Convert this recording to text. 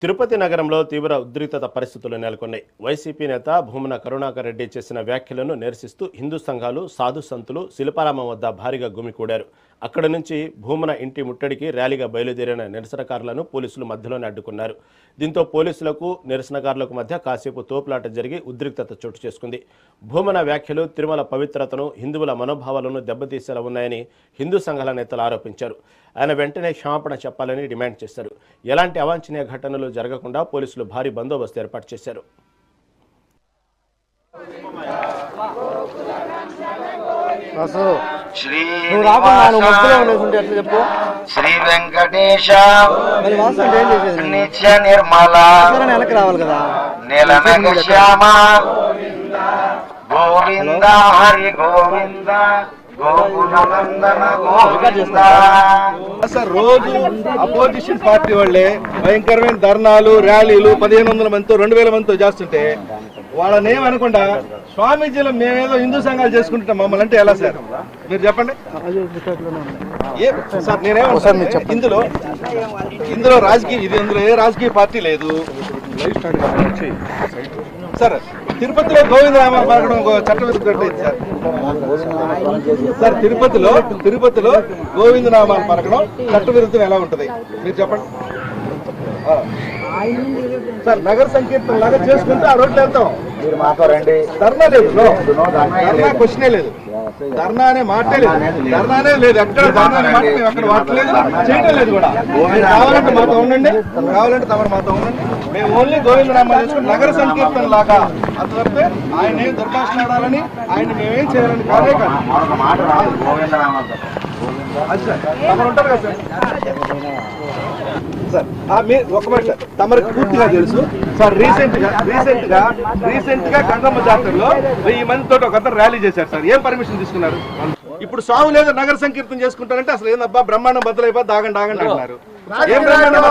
తిరుపతి నగరంలో తీవ్ర ఉద్రిక్తత పరిస్థితులు నెలకొన్నాయి. వైసీపీ నేత భూమన కరుణాకర్ రెడ్డి చేసిన వ్యాఖ్యలను నిరసిస్తూ హిందూ సంఘాలు, సాధు సంతులు శిల్పారామం వద్ద భారీగా గుమికూడారు. అక్కడి నుంచి భూమన ఇంటి ముట్టడికి ర్యాలీగా బయలుదేరిన నిరసనకారులను పోలీసులు మధ్యలోనే అడ్డుకున్నారు. దీంతో పోలీసులకు నిరసనకారులకు మధ్య కాసేపు తోపులాట జరిగి ఉద్రిక్తత చోటు చేసుకుంది. భూమన వ్యాఖ్యలు తిరుమల పవిత్రతను, హిందువుల మనోభావాలను దెబ్బతీసేలా ఉన్నాయని హిందూ సంఘాల నేతలు ఆరోపించారు. ఆయన వెంటనే క్షమాపణ చెప్పాలని డిమాండ్ చేశారు. ఎలాంటి అవాంఛనీయ ఘటనలు జరగకుండా పోలీసులు భారీ బందోబస్తు ఏర్పాటు చేశారు. శ్రీ వెంకటేశ నిత్య నిర్మల నీలనగ శ్యామ గోవింద హరి గోవింద రోజు అపోజిషన్ పార్టీ వాళ్ళే భయంకరమైన ధర్నాలు, ర్యాలీలు 1500 మందితో 2000 మందితో చేస్తుంటే వాళ్ళనేమనకుండా స్వామీజీలు మేమేదో హిందూ సంఘాలు చేసుకుంటున్నాం మమ్మల్ని అంటే ఎలా సార్? మీరు చెప్పండి. సార్ నేనేమో ఇందులో రాజకీయ ఇందులో ఏ రాజకీయ పార్టీ లేదు సార్. తిరుపతిలో గోవిందనామాలు పలకడం చట్టవిరుద్ధం సార్. తిరుపతిలో గోవిందనామాలు పలకడం చట్టవిరుద్ధం ఎలా ఉంటుంది మీరు చెప్పండి సార్. నగర సంకీర్తన లాగా చేసుకుంటే ఆ రోడ్లు వెళ్తాం. ధర్నా లేదు, ధర్నా క్వశ్చనే లేదు, ధర్నా అనే మాటే లేదు, ధర్నానే లేదు. ఎక్కడ ధర్నా అనే మాట మేము ఎక్కడ వాడలేదు, చేయటం లేదు కూడా. కావాలంటే మాతో ఉండండి, కావాలంటే తమరు మాతో ఉండండి. మేము ఓన్లీ గోవిందనామాలు చేసుకుని నగర సంకీర్తన లాగా అంత తప్పితే ఆయన ఏం దుర్భాషలాడాలని, ఆయన మేమేం చేయాలని కాదే కాదు. తమరు ఉంటారు కదా సార్. ఒక మాట సార్, తమరికి పూర్తిగా తెలుసు సార్. రీసెంట్ గా గంగమ్మ జాతరలో 1000 మందితో ఒక అతను ర్యాలీ చేశారు సార్. ఏం పర్మిషన్ తీసుకున్నారు? ఇప్పుడు స్వామి లేదా నగర సంకీర్తన చేసుకుంటారంటే అసలు ఏందబ్బా బ్రహ్మాండం బద్దలైపోయి ఆగండి అంటున్నారు. ఏం బ్రహ్మాండం?